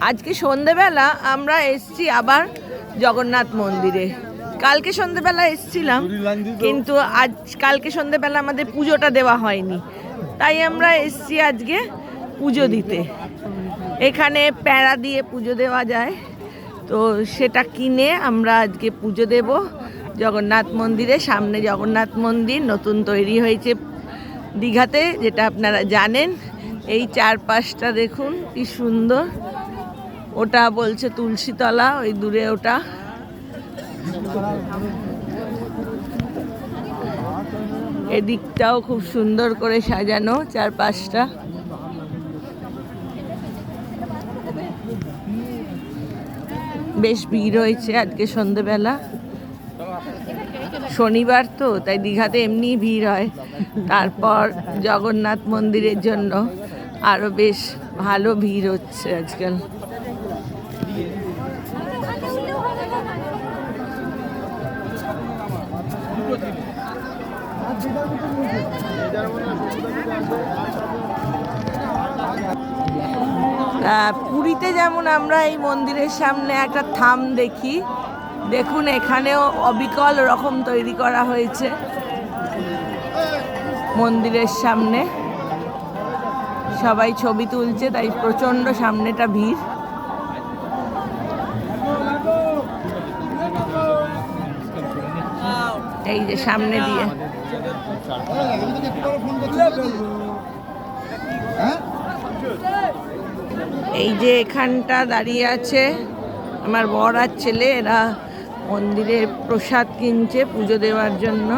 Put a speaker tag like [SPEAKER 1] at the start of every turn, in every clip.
[SPEAKER 1] আজকে সন্ধেবেলা আমরা এসছি আবার জগন্নাথ মন্দিরে। কালকে সন্ধেবেলা এসছিলাম, কিন্তু কালকে সন্ধেবেলা আমাদের পুজোটা দেওয়া হয়নি, তাই আমরা এসছি আজকে পুজো দিতে। এখানে প্যাঁড়া দিয়ে পুজো দেওয়া যায়, তো সেটা কিনে আমরা আজকে পুজো দেব জগন্নাথ মন্দিরে। সামনে জগন্নাথ মন্দির নতুন তৈরি হয়েছে দীঘাতে, যেটা আপনারা জানেন। এই চারপাশটা দেখুন কি সুন্দর। ওটা বলছে তুলসীতলা, ওই দূরে ওটা। এদিকটাও খুব সুন্দর করে সাজানো চারপাশটা। বেশ ভিড় হয়েছে আজকে সন্ধেবেলা, শনিবার তো, তাই দীঘাতে এমনি ভিড় হয়, তারপর জগন্নাথ মন্দিরের জন্য আরো বেশ ভালো ভিড় হচ্ছে আজকাল। পুরীতে যেমন আমরা এই মন্দিরের সামনে একটা থাম দেখি, দেখুন এখানেও অবিকল রকম তৈরি করা হয়েছে মন্দিরের সামনে। সবাই ছবি তুলছে, তাই প্রচন্ড সামনেটা ভিড়। এই যে সামনে দিয়ে এই যে এখানটা দাঁড়িয়ে আছে আমার বর আর ছেলে, এরা মন্দিরে প্রসাদ কিনছে পুজো দেওয়ার জন্য।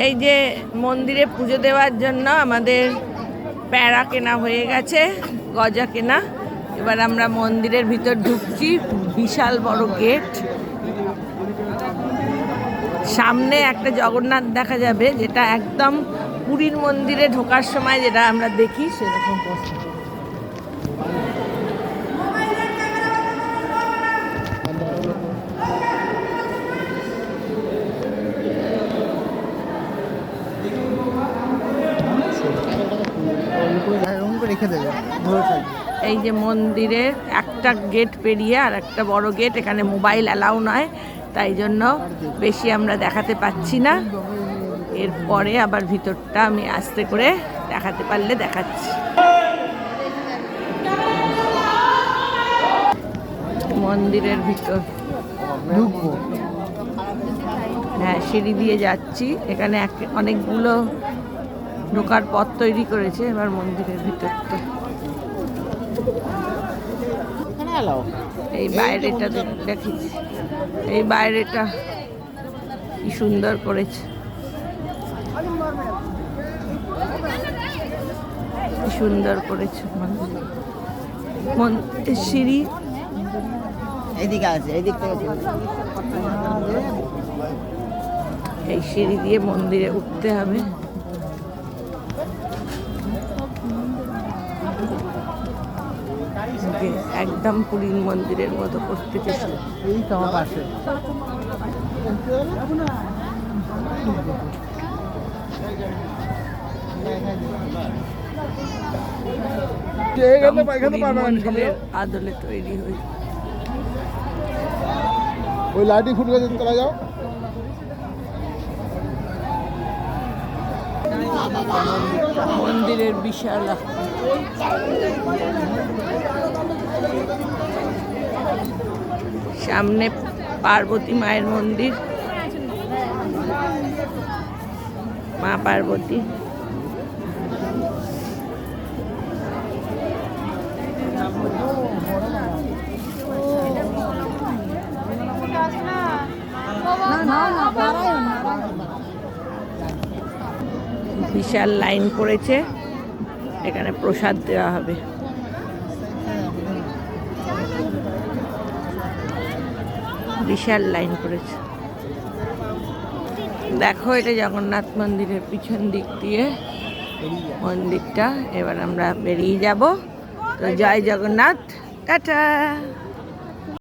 [SPEAKER 1] এই যে মন্দিরে পুজো দেওয়ার জন্য আমাদের প্যাঁড়া কেনা হয়ে গেছে, গজা কেনা। এবার আমরা মন্দিরের ভিতর ঢুকছি। বিশাল বড় গেট, সামনে একটা জগন্নাথ দেখা যাবে, যেটা একদম পুরীর মন্দিরে ঢোকার সময় যেটা আমরা দেখি সেরকম। এই যে মন্দিরের একটা গেট পেরিয়ে আর একটা বড় গেট, এখানে মোবাইল অ্যালাউ নয়, তাই জন্য বেশি আমরা দেখাতে পাচ্ছি না। এরপরে আবার ভিতরটা আমি আস্তে করে দেখাতে পারলে দেখাচ্ছি। মন্দিরের ভিতর হ্যাঁ, সিঁড়ি দিয়ে যাচ্ছি। এখানে অনেকগুলো ঢোকার পথ তৈরি করেছে। এবার মন্দিরের ভিতরটা, এই বাইরেটা দেখি, এই বাইরেটা কি সুন্দর করেছে, কি সুন্দর করেছে মন্দির। সিঁড়ি এইদিকে আছে, এই দিক থেকে এই সিঁড়ি দিয়ে মন্দিরে উঠতে হবে। একদম পুরীর মন্দিরের মতো করতে চেষ্টা। আদলে তৈরি হয়েছে।
[SPEAKER 2] ওই লাইটিং ফুট গেছে, চলে যাও।
[SPEAKER 1] মন্দিরের বিশাল সামনে পার্বতী মায়ের মন্দির, মা পার্বতী। বিশাল লাইন পড়েছে, এখানে প্রসাদ দেওয়া হবে। বিশাল লাইন পড়েছে। দেখো, এটা জগন্নাথ মন্দিরের পিছন দিক দিয়ে মন্দিরটা। এবার আমরা বেরিয়ে যাব। তো জয় জগন্নাথ, টাটা।